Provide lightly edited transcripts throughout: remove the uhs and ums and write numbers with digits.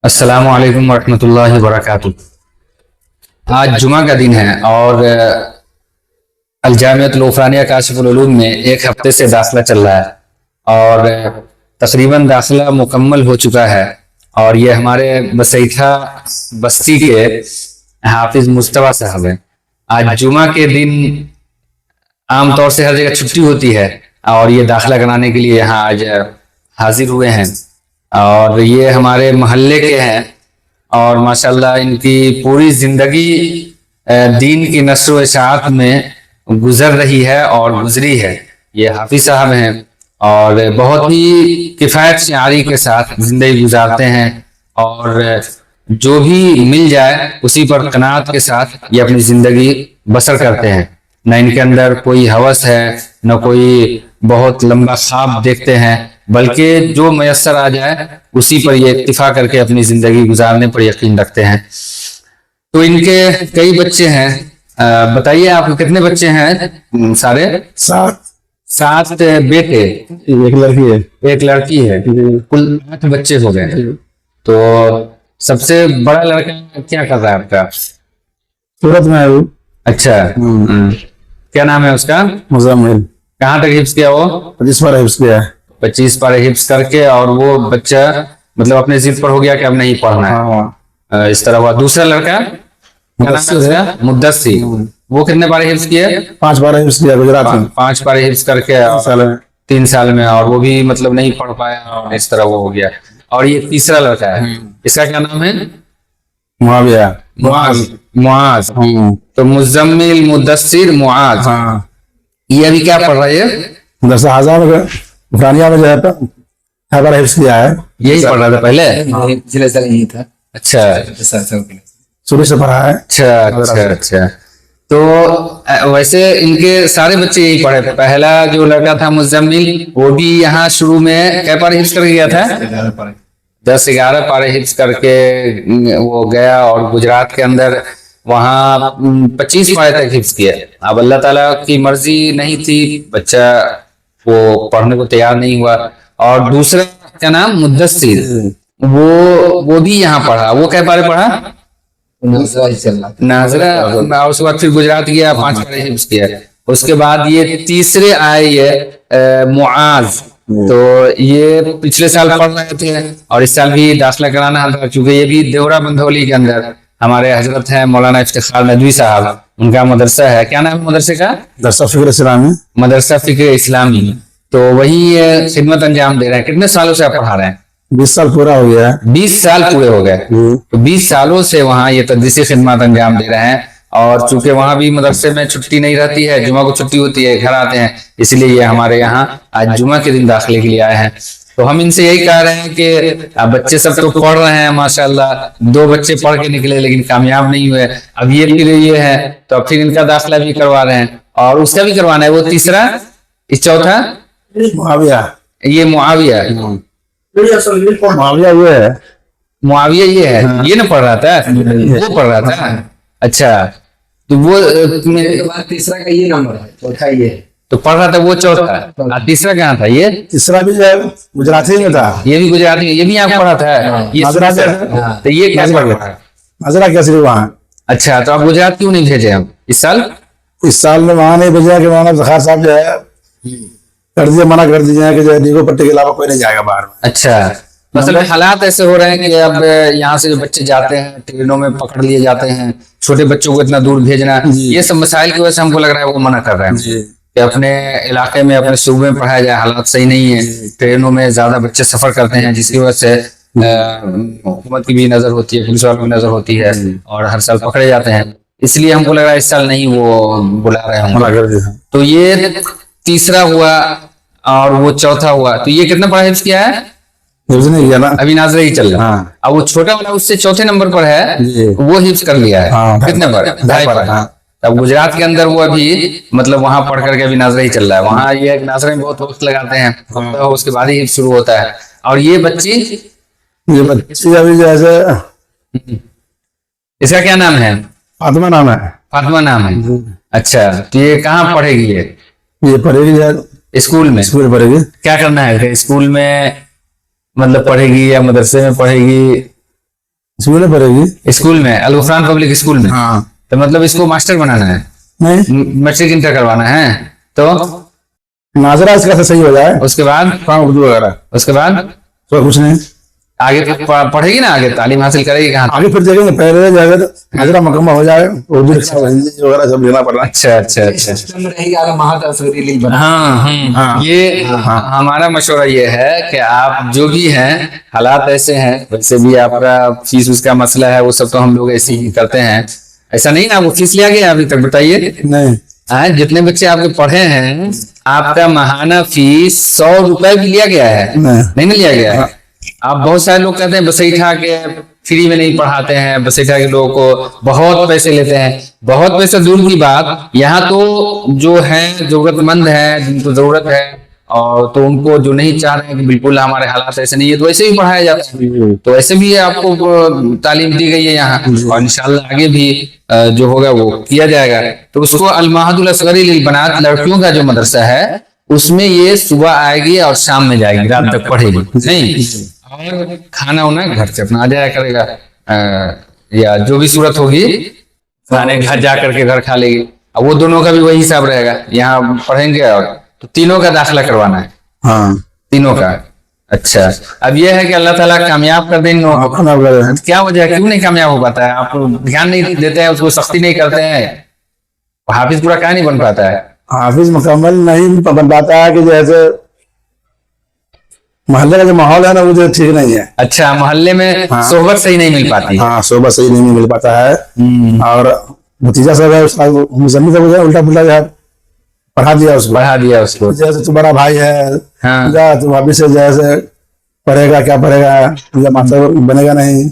अस्सलामु अलैकुम वरहमतुल्लाहि वबरकातुह। आज जुमा का दिन है और अलजामियतुल उफ़रानिया काशिफुल उलूम में एक हफ्ते से दाखिला चल रहा है और तकरीबन दाखिला मुकम्मल हो चुका है। और ये हमारे बसैठा बस्ती के हाफिज मुस्तफ़ा साहब हैं। आज जुमा के दिन आमतौर से हर जगह छुट्टी होती है और ये दाखिला कराने के लिए यहाँ आज हाजिर हुए हैं। और ये हमारे मोहल्ले के हैं और माशाल्लाह इनकी पूरी जिंदगी दीन की नस्र व इशाअत में गुजर रही है और गुजरी है। ये हाफिज साहब हैं और बहुत ही किफ़ायत शारी के साथ जिंदगी गुजारते हैं और जो भी मिल जाए उसी पर कनात के साथ ये अपनी जिंदगी बसर करते हैं। न इनके अंदर कोई हवस है न कोई बहुत लंबा ख्वाब देखते हैं, बल्कि जो मयसर आ जाए उसी पर ये इत्तिफा करके अपनी जिंदगी गुजारने पर यकीन रखते हैं। तो इनके कई बच्चे हैं। बताइए आप कितने बच्चे हैं? सारे सात बेटे, एक लड़की है। एक लड़की है, कुल 8 बच्चे हो गए। तो सबसे बड़ा लड़का क्या कर रहा है आपका? सूरत में है वो। अच्छा, क्या नाम है उसका? मुज़म्मिल। कहाँ तक हिफ्स किया वो? 25 बार हिफ्स किया है। 25 पारे हिफ्स करके और वो बच्चा मतलब अपने जिद पर हो गया कि अब नहीं पढ़ना है। इस तरह हुआ। दूसरा लड़का मुद्दस्सिर, वो कितने पारे हिफ्स किए? 5 बार हिफ्स किया गुजरात में। 5 पारे हिफ्स करके 3 साल में, और वो भी मतलब नहीं पढ़ पाया और इस तरह वो हो गया। और ये तीसरा लड़का है, इसका क्या नाम है? मुआविया। मुआज। तो मुज़म्मिल, मुद्दस्सिर, मुआज। ये अभी क्या पढ़ रहा है? मदरसा आज़म उफ़रानिया में जो है 6 बार हिफ्स किया है। यही पढ़ रहा था पहले? पिछले साल यही था। अच्छा, शुरू से पढ़ा है। अच्छा। तो वैसे इनके सारे बच्चे यही पढ़े थे। पहला जो लड़का था मुज़म्मिल, वो भी यहाँ शुरू में क्या पारे हिफ्स करके गया था? 10-11 पारे हिफ्स करके वो गया और गुजरात के अंदर वहाँ 25 पारे तक हिफ्स किया। अब अल्लाह ताला की मर्जी नहीं थी, बच्चा वो पढ़ने को तैयार नहीं हुआ। और दूसरा क्या नाम? मुद्दस्सिर, वो भी यहाँ पढ़ा। वो क्या पारे पढ़ा? नाजरा। उसके बाद फिर गुजरात गया, 5 पारे हिफ्स किया। उसके बाद ये तीसरे आए ये मुआज। तो ये पिछले साल पढ़ रहे थे और इस साल भी दाखिला कराना था, क्योंकि ये भी देवरा बंधौली के अंदर हमारे हजरत है मौलाना इफ्तिखार नदवी साहब, उनका मदरसा है। क्या नाम है मदरसे का? मदरसा फ़िक्र इस्लामी। मदरसा फ़िक्र इस्लामी। तो वही खिदमत अंजाम दे रहे हैं। कितने सालों से आप पढ़ा रहे हैं? 20 साल पूरा हो गया है। 20 साल पूरे हो गए। तो 20 सालों से वहाँ ये तदरीसी खिदमत अंजाम दे रहे हैं। और चूंकि वहाँ भी मदरसे में छुट्टी नहीं रहती है, जुमा को छुट्टी होती है, घर आते हैं, इसलिए ये हमारे यहाँ आज जुमा के दिन दाखिले के लिए आए हैं। तो हम इनसे यही कह रहे हैं कि बच्चे सब तो पढ़ रहे हैं माशाल्लाह। 2 बच्चे पढ़ के निकले लेकिन कामयाब नहीं हुए। अब ये फिर ये है तो अब फिर इनका दाखिला भी करवा रहे हैं और उसका भी करवाना है। वो तीसरा, इस चौथा मुआविया। ये मुआविया। मुआविया ये है। मुआविया ये है। ये ना पढ़ रहा था, वो पढ़ रहा था। अच्छा, तो वो तीसरा का ये नंबर है, चौथा ये है। तो पढ़ रहा था वो चौथा। तीसरा कहाँ था? ये तीसरा भी जो है गुजराती में था। ये भी गुजराती में, ये भी यहाँ पढ़ा था। ये तो ये क्या पढ़ रहा था? नजरा क्या सिर्फ वहाँ। अच्छा, तो आप गुजरात क्यों नहीं भेजे हम इस साल? इस साल में वहाँ नहीं भेजा कि मौलाना ज़खार साहब जो है कर दिया, मना कर दिया कि जो है नीको पट्टी के अलावा कोई नहीं जाएगा बाहर में। अच्छा, असल में हालात ऐसे हो रहे हैं कि अब यहाँ से जो बच्चे जाते हैं ट्रेनों में पकड़ लिए जाते हैं। छोटे बच्चों को इतना दूर भेजना, ये सब मसाइल की वजह से हमको लग रहा है वो मना कर रहे हैं कि अपने इलाके में, अपने सूबे में पढ़ाया जाए। हालात सही नहीं है, ट्रेनों में ज्यादा बच्चे सफर करते हैं, जिसकी वजह से हुकूमत की भी नजर होती है, पुलिस वालों की नजर होती है और हर साल पकड़े जाते हैं। इसलिए हमको लग रहा है इस साल नहीं वो बुला रहे होंगे। तो ये तीसरा हुआ और वो चौथा हुआ। तो ये कितना पढ़ा हिफ्स किया है? नहीं किया ना, अभी नाजरा ही चल रहा है। अब वो छोटा वाला उससे चौथे नंबर पर है, वो हिफ्स कर लिया है। कितने पर? 2.5 पर। अब गुजरात के अंदर वो अभी मतलब वहां पढ़ करके अभी नाजरा ही चल रहा है। वहां ये नाजरा में बहुत वक्त लगाते हैं, तो उसके बाद ही हिफ्स शुरू होता है। और ये बच्ची अभी जैसे, इसका क्या नाम है? फातिमा नाम है। फातिमा नाम है। अच्छा, तो ये कहाँ पढ़ेगी? ये पढ़ेगी यार स्कूल में। स्कूल पढ़ेगी। क्या करना है स्कूल में? मतलब पढ़ेगी या मदरसे में पढ़ेगी? स्कूल में पढ़ेगी। स्कूल में अल गुफरान पब्लिक स्कूल में। हाँ। तो मतलब इसको मास्टर बनाना है, नहीं, मैट्रिक इंटर करवाना है। तो नाजरा इसका सही हो जाए, उसके बाद हाँ उर्दू वगैरह, उसके बाद तो कुछ नहीं। आगे पढ़ेगी ना, आगे तालीम हासिल करेगी कहाँ? आगे फिर देखेंगे, पहले जाएगा तो नाजरा मुकम्मल हो जाए, उर्दू हिंदी वगैरह सब लेना पड़ रहा है। अच्छा अच्छा अच्छा। सिस्टम में रहेगी आगे महाद असगरी लीग बना। हाँ हाँ। ये हमारा मशवरा ये है कि आप जो भी हैं, हालात ऐसे हैं, वैसे भी आपका फीस उसका मसला है, वो सब तो हम लोग ऐसे ही करते हैं। ऐसा नहीं ना, वो फीस लिया गया अभी तक, बताइए। नहीं, हाँ, जितने बच्चे आपके पढ़े हैं, आपका माहाना फीस 100 रुपए भी लिया गया है? नहीं ना लिया गया है। आप बहुत सारे लोग कहते हैं बसैठा के फ्री में नहीं पढ़ाते हैं, बसैठा के लोगों को बहुत पैसे लेते हैं। बहुत पैसे दूर की बात, यहाँ तो जो है जरूरतमंद है, जिनको जरूरत है, और तो उनको जो नहीं चाह रहे हैं कि बिल्कुल हमारे हालात ऐसे नहीं है, तो ऐसे भी पढ़ाया जाता है। तो ऐसे भी आपको तालीम दी गई है यहाँ, और इंशाल्लाह आगे भी जो होगा वो किया जाएगा। तो उसको अल महदुल असगरी लिल बनात, लड़कियों का जो मदरसा है, उसमें ये सुबह आएगी और शाम में जाएगी, रात तक पढ़ेगी नहीं, और खाना उना घर से अपना आ जाया करेगा, या जो भी सूरत होगी खाने घर जा करके घर खा लेगी। अब वो दोनों का भी वही हिसाब रहेगा, यहाँ पढ़ेंगे और तो तीनों का दाखिला करवाना है। हाँ, तीनों का। अच्छा, अब ये है कि अल्लाह ताला कामयाब कर दें। क्या वजह है, क्यों नहीं कामयाब हो पाता है? आप ध्यान नहीं देते हैं, उसको सख्ती नहीं करते हैं, हाफिज पूरा क्या नहीं बन पाता है? हाफिज मुकम्मल नहीं बन पाता है कि जैसे मोहल्ले का जो माहौल है ना, वो जो ठीक नहीं है। अच्छा, मोहल्ले में सोहबत सही नहीं मिल पाती। हाँ, सोबत सही नहीं मिल पाता है। और भतीजा सब है उसका, मुसम्मी सब उल्टा पुल्टा जो है पढ़ा दिया उसको। जैसे तू बड़ा भाई है, हाँ। जा तू अभी से जैसे पढ़ेगा, क्या पढ़ेगा, तुझे मास्टर बनेगा नहीं,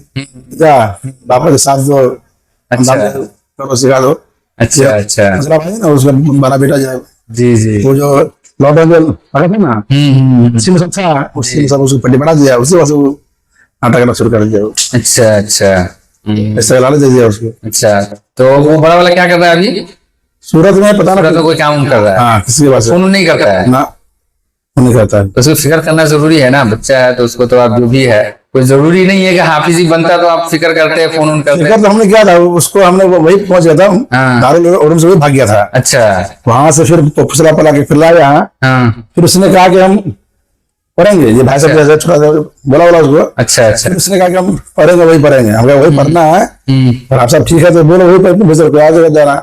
जा पापा के साथ दो, करो सिखा दो। अच्छा अच्छा। दूसरा भाई ना, उसका बड़ा बेटा जो है, जी जी, वो जो लॉकडाउन में पढ़ा था ना, उसी में सब था, उसी में सब उसको पढ़ी बढ़ा दिया, उसी वजह से वो नाटक करना शुरू कर दिया। अच्छा अच्छा। ऐसा लालच दे दिया उसको। अच्छा, तो वो बड़ा वाला क्या कर रहा है अभी? सूरत में पता ना, तो कोई काम कर रहा है? हाँ, किसी के पास फोन नहीं करता है ना, नहीं करता है। तो उसको फिक्र करना जरूरी है ना, बच्चा है तो उसको तो आप जो भी है, कोई जरूरी नहीं है कि हाफिज ही बनता तो आप फिक्र करते हैं, फोन करते हैं। तो हमने किया था उसको, हमने वही पहुंच गया था, हाँ। दारुल उलूम से वही भाग गया था। अच्छा। वहां से फिर फुसला पला के फिर लाया यहाँ। हाँ। फिर उसने कहा कि हम पढ़ेंगे, ये भाई साहब जैसे थोड़ा सा बोला उसको। अच्छा अच्छा। फिर उसने कहा कि हम पढ़ेंगे, वही पढ़ेंगे, हमें वही पढ़ना है, और आप सब ठीक है तो बोलो, वही जाना,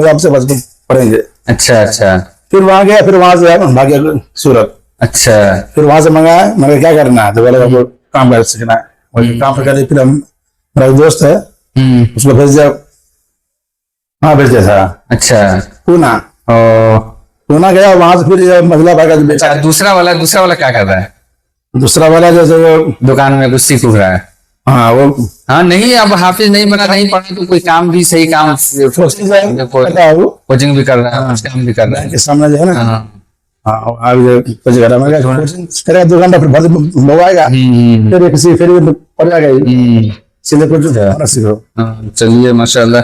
आपसे बस पढ़ेंगे। अच्छा अच्छा। फिर वहां गया, फिर वहां से भाग गया सूरत। अच्छा। फिर वहां से मंगाया, मैंने क्या करना है, तो बोले आपको काम कर सीखना है, वही काम करके फिर हम, मेरा दोस्त है उसको भेज दिया, हाँ भेज दिया था। अच्छा। पूना, पूना गया, वहां से फिर मजला भाई का बेटा। दूसरा वाला क्या कर रहा है? दूसरा वाला जैसे वो दुकान में कुछ सीख रहा है। हाँ, वो हाँ, नहीं अब हाफिज नहीं बना, नहीं पढ़ा तो कोई काम भी सही काम, कोचिंग भी कर रहा है, काम भी कर रहा है। सामने जो है ना, हाँ। हाँ, कुछ करेगा 2 घंटा, फिर लोग आएगा, फिर किसी फिर पड़ जाएगा, सीधे कुछ सीखो। चलिए माशाल्लाह।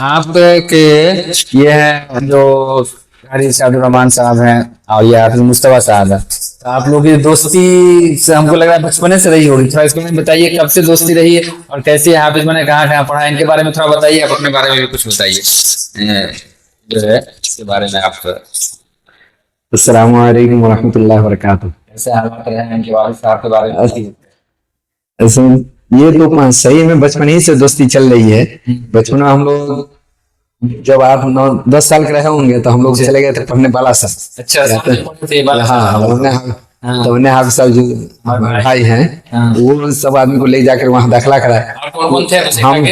आपके ये है जो कारी सादुर रहमान साहब हैं, और ये हाफिज मुस्तफा साहब है, तो आप लोगों की दोस्ती से हमको लग रहा है बचपने से रही होगी। थोड़ा इसके बारे में बताइए, कब से दोस्ती रही है और कैसे हाफिज बने, कहाँ कहाँ पढ़ा, इनके बारे में थोड़ा बताइए, आप अपने बारे में भी कुछ बताइए जो है इसके बारे में आप। अस्सलाम वालेकुम वरहमतुल्लाहि वबरकातुहू। कैसे हालात रहे हैं इनके वालिद साहब के बारे में? ऐसे ये तो सही में बचपन ही से दोस्ती चल रही है। बचपन में हम लोग जब आप 9-10 साल के रहे होंगे तो हम लोग चले गए थे पढ़ने बालासर। अच्छा। हाँ, तो उन्हें हाफिज साहब जो भाई हैं, वो सब आदमी को ले जाकर वहाँ दाखिला कराया। कौन थे हम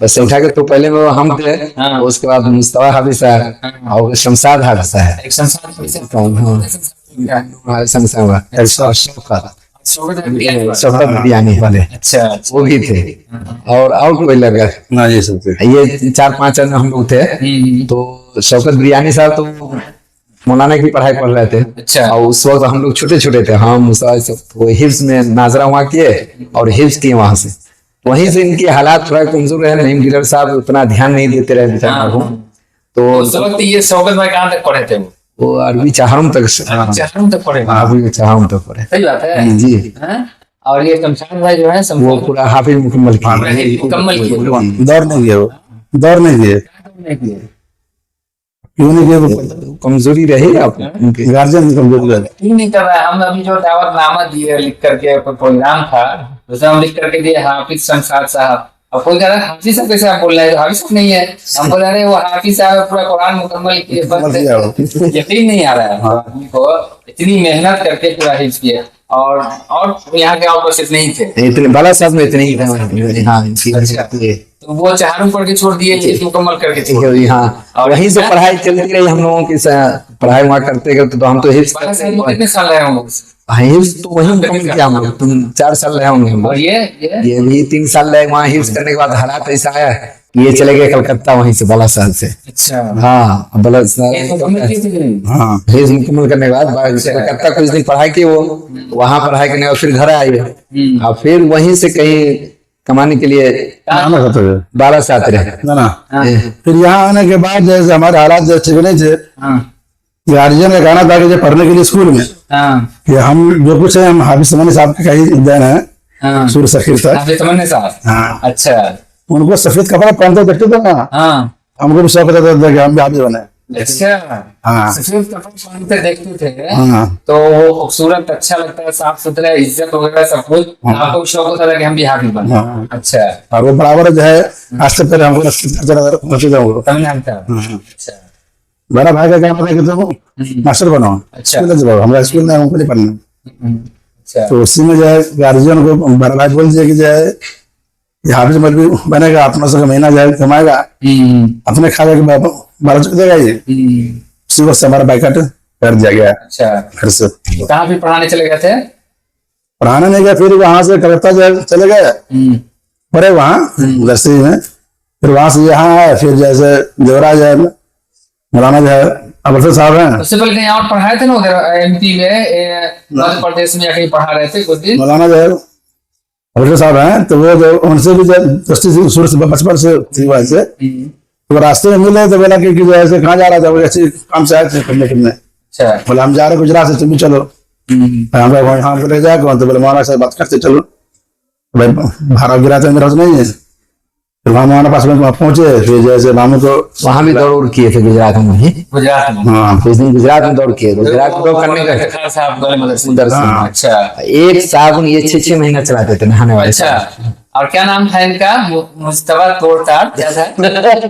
बस उठा के, तो पहले में हम थे, उसके बाद मुस्तफा हाफिज साहब और शमशाद हाफिज साहब, शौकत बिरयानी वाले, अच्छा वो भी थे, और कोई लगा ना, ये सब थे। ये 4-5 जन हम लोग थे। तो शौकत बिरयानी साहब तो मौलाना की पढ़ाई पढ़ रहे थे। अच्छा। और उस वक्त हम लोग छोटे छोटे थे, हम तो हिफ्ज में नाजरा वहाँ किए और हिफ्ज किए वहां से। वहीं से इनके हालात थोड़ा कमजोर रहे, नईम गिलर साहब उतना ध्यान नहीं देते रहे बेचारा को। तो उस वक्त ये शौकत भाई कहाँ तक पढ़े थे? वो अरबी चाहरम तक चाहरम तक पढ़े? अरबी चाहरम तक पढ़े। सही बात है जी। और ये शमशाद भाई जो है वो शमशाद पूरा हाफिज मुकम्मल मुकम्मल की। किए। दौड़ नहीं किए वो, दौड़ नहीं किए, क्यों नहीं किए वो? कमजोरी रही आप उनके। गार्जियन की कमजोरी है। क्यों नहीं कर रहा है? हम अभी जो दावतनामा दिए लिख करके, कोई प्रोग्राम था उसमें हम लिख करके दिए हाफिज शमशाद साहब। अब कोई कह रहा है हाफिज साहब कैसे आप बोल रहे हैं? हाफिज साहब नहीं है। हम बोल रहे हैं वो हाफिज साहब पूरा कुरान मुकम्मल किए, बस यकीन नहीं आ रहा है आदमी को, इतनी मेहनत करके पूरा हिफ्ज किया। और यहाँ के और बस इतने ही थे, इतने बाला साहब में इतने ही थे। हाँ इनकी तो वो चारों पढ़ के छोड़ दिए, हिफ्ज मुकम्मल करके छोड़ दिए। हाँ, और वहीं से पढ़ाई चलती रही हम लोगों की। पढ़ाई वहाँ करते करते तो हम तो हिफ्ज बाला साहब को कितने साल रहे होंगे? हिफ्ज तो वहीं मुकम्मल किया हम लोग। तुम 4 साल रहे होंगे हम लोग। और ये भी 3 साल रहे वहाँ हिफ्ज करने के बाद हालात ऐसा आया कि ये चले गए कलकत्ता वहीं से बाला साहब से। अच्छा हाँ बाला ये तो मुकम्मल किए थे कि नहीं? हाँ हिफ्ज मुकम्मल करने के बाद कलकत्ता कुछ दिन पढ़ाई की, वो वहाँ पढ़ाई करने के बाद फिर घर आए और फिर वहीं से कहीं कमाने के लिए आना खाता है बाला साहब रहे ना। हाँ। फिर यहाँ आने के बाद जैसे हमारे हालात जैसे ठीक नहीं थे, हाँ गार्जियन का कहना था कि जब पढ़ने के लिए स्कूल में हाँ कि हम जो कुछ है हम हाफिज समनी साहब के कहीं देन है हाँ सूर्य सखीर तक। हाफिज तमन्ना साहब। हाँ अच्छा उनको सफेद कपड़ा पहनते देखते थे ना, हाँ हमको भी शौक रहता था कि हम भी हाफिज बने। अच्छा हाँ सफेद कपड़ा पहनते देखते थे हाँ तो वो खूबसूरत अच्छा लगता है, साफ सुथरा, इज्जत वगैरह सब कुछ। आपको शौक होता था कि हम भी हाफिज बने। हाँ। अच्छा और वो बराबर जो है आज से पहले हमको रखते थे। तमिलनाडु था। अच्छा बड़ा भाई का कहना था कि तुम मास्टर बनो, अच्छा। स्कूल जाओ, हमारा स्कूल में हमको नहीं पढ़ना। अच्छा तो उसी में जो है गार्जियन को बड़ा भाई बोल दिया कि जो है ये हाफिज मौलवी बनेगा, अपना सौ का महीना जो है कमाएगा, अपने खाने के बाद 12 देगा ये। उसी वक्त से हमारा बाइकआउट कर दिया गया अच्छा घर से। कहाँ भी पढ़ाने चले गए थे? पढ़ाने नहीं गया, फिर वहां से कलकत्ता जो है चले गए, पढ़े वहाँ नर्सरी में। फिर वहां से यहाँ आए, फिर जैसे देवराज है मौलाना जो है अबरसर साहब हैं, उससे पहले कहीं और पढ़ाए थे ना उधर एमपी में, मध्य प्रदेश में या कहीं पढ़ा रहे थे कुछ दिन? मौलाना जो है अबरसर साहब हैं, तो वो जो उनसे भी जो दोस्ती थी शुरू से बचपन से थी वहां से। तो रास्ते में मिले तो बोला कि जो है कहाँ जा रहा था, वो ऐसे काम से आए थे करने फिरने। अच्छा बोला हम जा रहे गुजरात से, तुम भी चलो। हम वहाँ पे ले जाए कौन, तो बोले मौलाना से बात करते चलो। भाई भाड़ा गिरा था मेरा नहीं है। फिर वहाँ मौलाना पास में वहाँ पहुंचे, फिर जैसे मामू को वहाँ भी दौड़ किए थे गुजरात में वहीं। गुजरात में। हाँ कुछ दिन गुजरात में दौड़ किए, गुजरात में दौड़ करने गए। खान साहब वाले मदरसे। दर्शन। अच्छा एक साबुन ये 6-6 महीना चलाते थे नहाने वाले। अच्छा और क्या नाम था इनका? मुस्तफा तोड़ताड़ क्या था?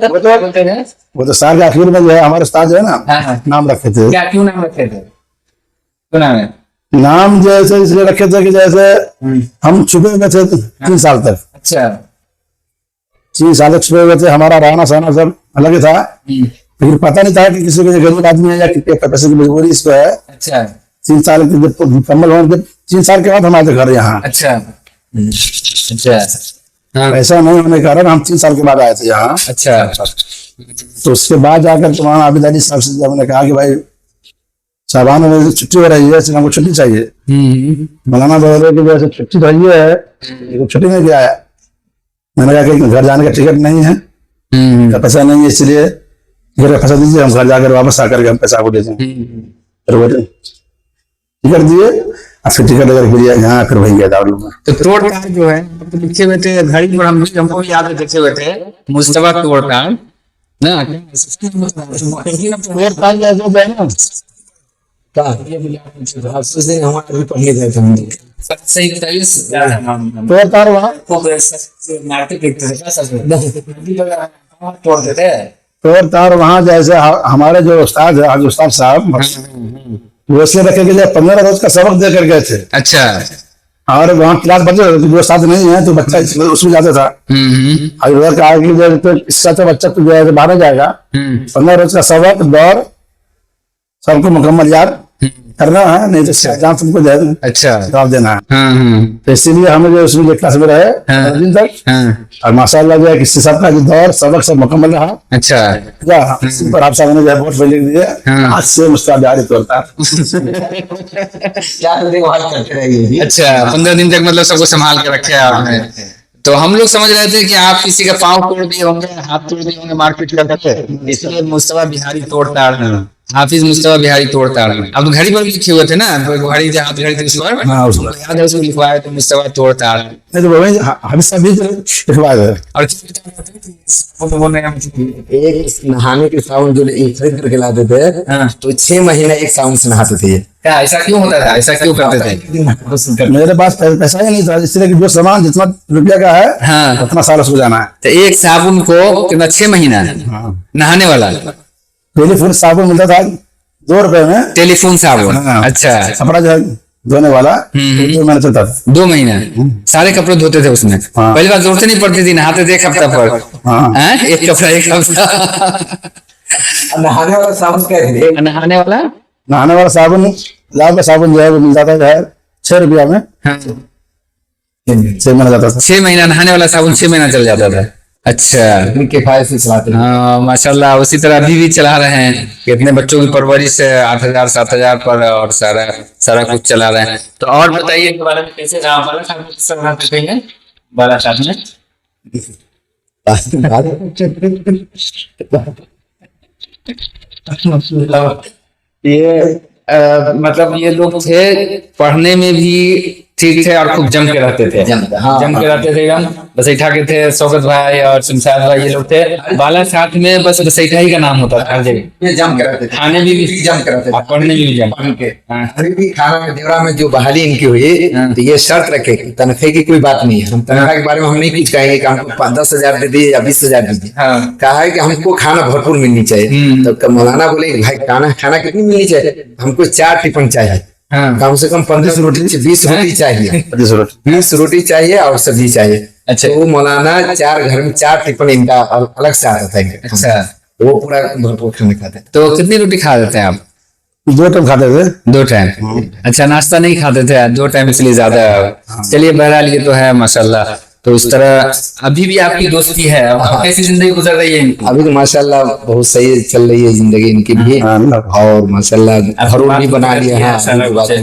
बोलते थे? वो तो साल के आखिर में जो है हमारे उस्ताद जो है ना हाँ, हाँ। नाम रखे थे। क्या क्यों नाम रखे थे? क्यों नाम है? नाम जैसे इसलिए रखे थे कि जैसे हम छुपे हुए थे 3 साल तक। अच्छा 3 साल तक छुपे हुए थे, हमारा रहना सहना सब अलग ही था। लेकिन पता नहीं था कि किसी को गरीब आदमी है या पैसे की मजबूरी इसको है। अच्छा 3 साल के जब मुकम्मल होने, जब 3 साल के बाद हमारे घर यहाँ। अच्छा अच्छा हाँ ऐसा नहीं होने के कारण हम 3 साल के बाद आए थे यहाँ। अच्छा तो उसके बाद जाकर तुम्हारा आबिद अली साहब से जब हमने कहा कि भाई शाबान में छुट्टी हो रही है, इसलिए हमको छुट्टी चाहिए। मौलाना बोले कि जैसे छुट्टी तो रही है, लेकिन छुट्टी नहीं दिया है। मैंने कहा कि घर जाने का टिकट नहीं है, पैसा नहीं है, इसलिए टिकट का पैसा दीजिए, हम घर जाकर वापस आकर के हम पैसा आपको दे देंगे। फिर वो टिकट दिए और फिर टिकट लेकर फिर यहाँ फिर वही गया दारू में। तो तोड़ताड़ जो है तो लिखे हुए थे घड़ी पर, हमको याद है लिखे हुए थे मुस्तफा तोड़ताड़ ना। तोड़ताड़ जैसे है ना, हमारे भी पढ़ने गए थे हम। सही बताइए तोड़ताड़ वहाँ तोड़ते थे। तोड़ताड़ वहाँ जैसे हमारे जो उस्ताद है आज उस्ताद साहब वो इसलिए रखे कि 15 रोज का सबक दे कर गए थे। अच्छा और वहाँ क्लास बच्चे जो साथ नहीं है तो बच्चा उसमें जाता था। और उधर कहा कि जो तो इसका तो बच्चा तो जो है बाहर जाएगा, 15 रोज का सबक दौर सबको मुकम्मल याद करना है, नहीं तो एग्जाम तुमको अच्छा जवाब देना है। तो इसीलिए हमें जो उसमें क्लास में रहे 15 दिन तक, और माशाल्लाह जो है किसी सबका जो दौर सबक सब मुकम्मल रहा। अच्छा इसी पर आप साहब ने जो है वोट लिख दिए, आज से मुस्ताद जारी तोड़ता। अच्छा 15 दिन तक मतलब सबको संभाल के रखे आपने। तो हम लोग समझ रहे थे कि आप किसी का पाँव तोड़ दिए होंगे, हाथ तोड़ दिए होंगे मारपीट करके, इसलिए मुस्तफा बिहारी तोड़ताड़ हाफिज मुस्तफा बिहारी तोड़ताड़। अब तो घड़ी पर भी लिखे हुए थे ना, तो घड़ी हाथ घड़ी थी उस पर, हाँ उसमें याद है उसको लिखवाया तो मुस्तफा तोड़ताड़। नहीं तो वही हाफिज साहब भी लिखवाए थे। और एक नहाने के साबुन जो एक खरीद करके लाते थे, हाँ। तो 6 महीने एक साबुन से नहाते थे ये। क्या ऐसा क्यों होता था, ऐसा क्यों करते थे? मेरे पास पैसा ही नहीं था, इसलिए कि जो सामान जितना रुपया का है हाँ। उतना साल उसको जाना है। तो एक साबुन को कितना, 6 महीना हाँ। नहाने वाला? टेलीफोन साबुन मिलता था 2 रुपए में। टेलीफोन साबुन, हाँ। अच्छा। कपड़ा जो है धोने वाला 2 महीने चलता था। 2 महीना सारे कपड़े धोते थे उसमें। हाँ। पहली बार जरूरत नहीं पड़ती थी, नहाते थे एक हफ्ता पर। हाँ। हाँ? एक कपड़ा एक हफ्ता। नहाने वाला साबुन क्या है? नहाने वाला, नहाने वाला साबुन, लाभ का साबुन जो है वो मिलता था जो है 6 रुपया में। हाँ। 6 महीना जाता था। 6 महीना नहाने वाला साबुन 6 महीना चल जाता था। अच्छा। किफायत से चलाते थे। हाँ माशाल्लाह, उसी तरह अभी भी चला रहे हैं। कितने बच्चों की परवरिश 8,000 7,000 पर, और सारा सारा कुछ चला रहे हैं। तो और बताइए के बारे में, कैसे रहा बालाघाट में? ये मतलब ये लोग थे, पढ़ने में भी ठीक थे और खूब जम के रहते थे। जम के रहते थे एकदम। बसैठा के थे शौकत भाई और शमशाद भाई, ये लोग थे। बालाघाट में बस बसैठा ही का नाम होता था हर जगह। ये जम के रहते थे, खाने में भी जम के रहते थे, और पढ़ने में भी जम पढ़ के। हाँ। अभी भी खाना में देवरा में जो बहाली इनकी हुई, हाँ। तो ये शर्त रखे कि तनख्वाह की कोई बात नहीं है। हम तनख्वाह के बारे में हम नहीं कुछ कहेंगे कि हमको 10,000 दे दीजिए या 20,000 दीजिए। हाँ। कहा है कि हमको खाना भरपूर मिलनी चाहिए। तो मौलाना बोले कि भाई खाना कितनी मिलनी चाहिए? हमको 4 टिफिन चाहिए, हाँ। कम से कम 15 रोटी 20 रोटी चाहिए, 20 रोटी चाहिए और सब्जी चाहिए। अच्छा। तो मौलाना 4 घर में 4 टिफिन इनका अलग से आता था इनका। अच्छा। वो पूरा भरपूर खाना खाते थे। तो कितनी रोटी खा लेते हैं आप? 2 टाइम खाते थे। 2 टाइम? अच्छा, नाश्ता नहीं खाते थे 2 टाइम, इसलिए ज्यादा। चलिए बहरहाल ये तो है माशाल्लाह। तो इस तरह अभी भी आपकी दोस्ती है। कैसी जिंदगी गुजर रही है इनकी? अभी तो माशाल्लाह बहुत सही चल रही है जिंदगी इनकी भी। और माशाल्लाह घरों भी बना लिया है,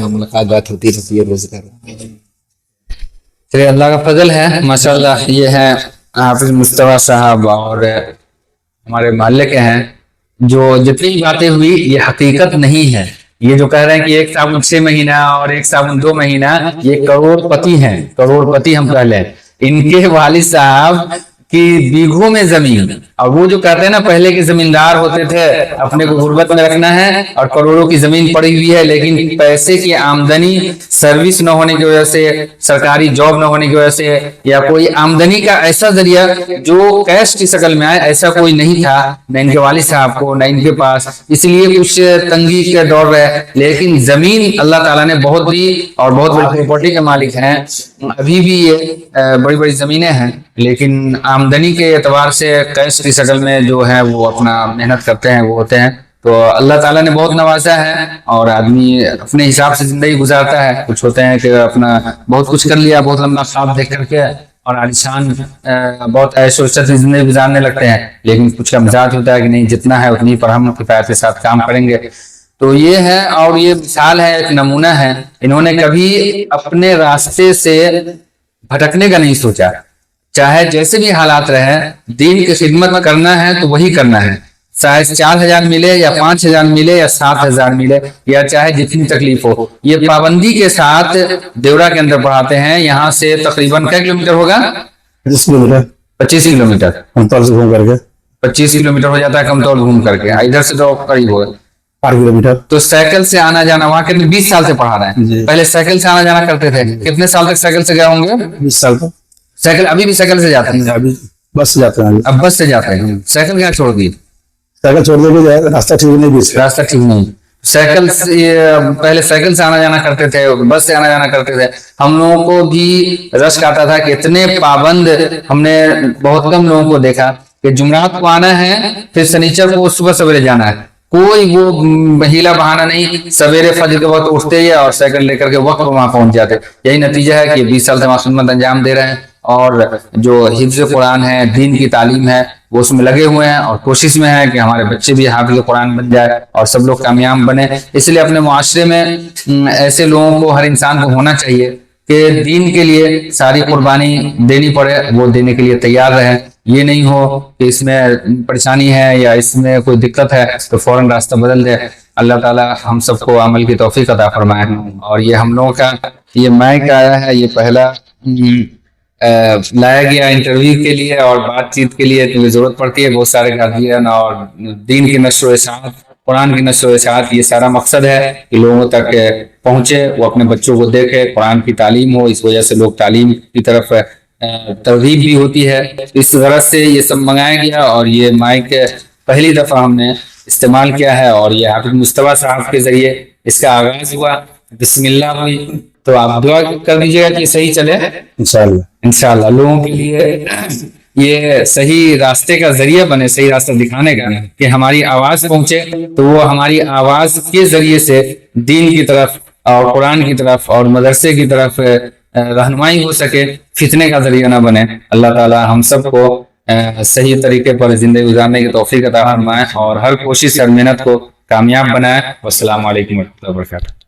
मुलाकात बात होती रहती है रोजगार। चलिए अल्लाह का फजल है माशाल्लाह। ये है हाफिज मुस्तफा साहब, और हमारे मोहल्ले के हैं। जो जितनी भी बातें हुई ये हकीकत नहीं है। ये जो कह रहे हैं कि एक साबुन 6 महीना और एक साबुन 2 महीना, ये करोड़पति हैं, करोड़पति हम कह लें। इनके वालिद साहब की बीघों में जमीन, और वो जो कहते हैं ना पहले के जमींदार होते थे, अपने को गुर्बत में रखना है और करोड़ों की जमीन पड़ी हुई है, लेकिन पैसे की आमदनी, सर्विस न होने की वजह से, सरकारी जॉब न होने की वजह से, या कोई आमदनी का ऐसा जरिया जो कैश की शक्ल में आए, ऐसा कोई नहीं था, न इनके वालिद साहब को, न इनके पास। इसलिए कुछ तंगी के दौर रहे, लेकिन जमीन अल्लाह ताला ने बहुत दी और बहुत बड़ी प्रॉपर्टी के मालिक हैं। अभी भी ये बड़ी बड़ी जमीनें हैं, लेकिन आमदनी के एतबार से कैश की शक्ल में जो है वो अपना मेहनत करते हैं, वो होते हैं। तो अल्लाह ताला ने बहुत नवाजा है, और आदमी अपने हिसाब से जिंदगी गुजारता है। कुछ होते हैं कि अपना बहुत कुछ कर लिया, बहुत लंबा ख्वाब देख करके, और आलिशान बहुत ऐशो इज्जत में जिंदगी गुजारने लगते हैं। लेकिन कुछ का मिजाज होता है कि नहीं, जितना है उतनी पर हम किफायत के साथ काम करेंगे। तो ये है, और ये मिसाल है, एक नमूना है। इन्होंने कभी अपने रास्ते से भटकने का नहीं सोचा। चाहे जैसे भी हालात रहे, दीन की खिदमत करना है तो वही करना है। चाहे 4,000 मिले या 5,000 मिले या 7,000 मिले, या चाहे जितनी तकलीफ हो, ये पाबंदी के साथ देवरा के अंदर पढ़ाते हैं। यहाँ से तकरीबन कितने किलोमीटर होगा? 25 किलोमीटर। 25 किलोमीटर कमतौल से घूम करके 25 किलोमीटर हो जाता है कमतौल घूम करके। इधर से तो करीब होगा 8 किलोमीटर। तो साइकिल से आना जाना, वहां कितने 20 साल से पढ़ा रहे हैं। पहले साइकिल से आना जाना करते थे। कितने साल तक साइकिल से गए होंगे? 20 साल तक। साइकिल अभी भी साइकिल से जाते हैं? अभी बस से जाते हैं। अभी अब बस से जाते हैं। साइकिल क्या छोड़ दी? साइकिल छोड़ देके जाए, रास्ता ठीक नहीं, बीच रास्ता ठीक नहीं। साइकिल से पहले साइकिल से आना जाना करते थे, बस से आना जाना करते थे। हम लोगों को भी रश आता था कि इतने पाबंद हमने बहुत कम लोगों को देखा कि जुमरात को आना है, फिर शनिचर को सुबह सवेरे जाना है। कोई वो हीला बहाना नहीं, सवेरे फजर के वक्त उठते ही और साइकिल लेकर के वक्त वहां पहुंच जाते। यही नतीजा है कि 20 साल से मासूमियत अंजाम दे रहे हैं, और जो हिफ्ज़ कुरान है, दीन की तालीम है, वो उसमें लगे हुए हैं, और कोशिश में है कि हमारे बच्चे भी हाफिज़ कुरान बन जाए और सब लोग कामयाब बने। इसलिए अपने मुआशरे में ऐसे लोगों को, हर इंसान को होना चाहिए के दीन के लिए सारी कुर्बानी देनी पड़े, वो देने के लिए तैयार रहे। ये नहीं हो कि इसमें परेशानी है या इसमें कोई दिक्कत है तो फौरन रास्ता बदल दे। अल्लाह ताला हम सबको अमल की तौफीक अता फरमाए। और ये हम लोगों का ये माइक आया है, ये पहला लाया गया इंटरव्यू के लिए और बातचीत के लिए, क्योंकि जरूरत पड़ती है बहुत सारे गार्जियन और दीन की नशर व इशाअत, कुरान की नशर व इशाअत, ये सारा मकसद है कि लोगों तक पहुंचे, वो अपने बच्चों को देखे, कुरान की तालीम हो। इस वजह से लोग तालीम की तरफ तरगीब भी होती है। इस गरज से ये सब मंगाया गया और ये माइक पहली दफा हमने इस्तेमाल किया है और ये हाफिज मुस्तफा साहब के जरिए इसका आगाज हुआ, बिस्मिल्लाह हुई। तो आप दुआ कर दीजिएगा कि सही चले इंशाल्लाह। इंशाल्लाह, लोगों के लिए ये सही रास्ते का जरिया बने, सही रास्ता दिखाने का, कि हमारी आवाज पहुंचे तो वो हमारी आवाज के जरिए से दीन की तरफ और कुरान की तरफ और मदरसे की तरफ रहनुमाई हो सके, फितने का जरिया ना बने। अल्लाह ताला हम सबको सही तरीके पर जिंदगी गुजारने की तौफीक अता फरमाए और हर कोशिश हर मेहनत को कामयाब बनाए। वस्सलाम वालेकुम व रहमतुल्लाहि व बरकातहू।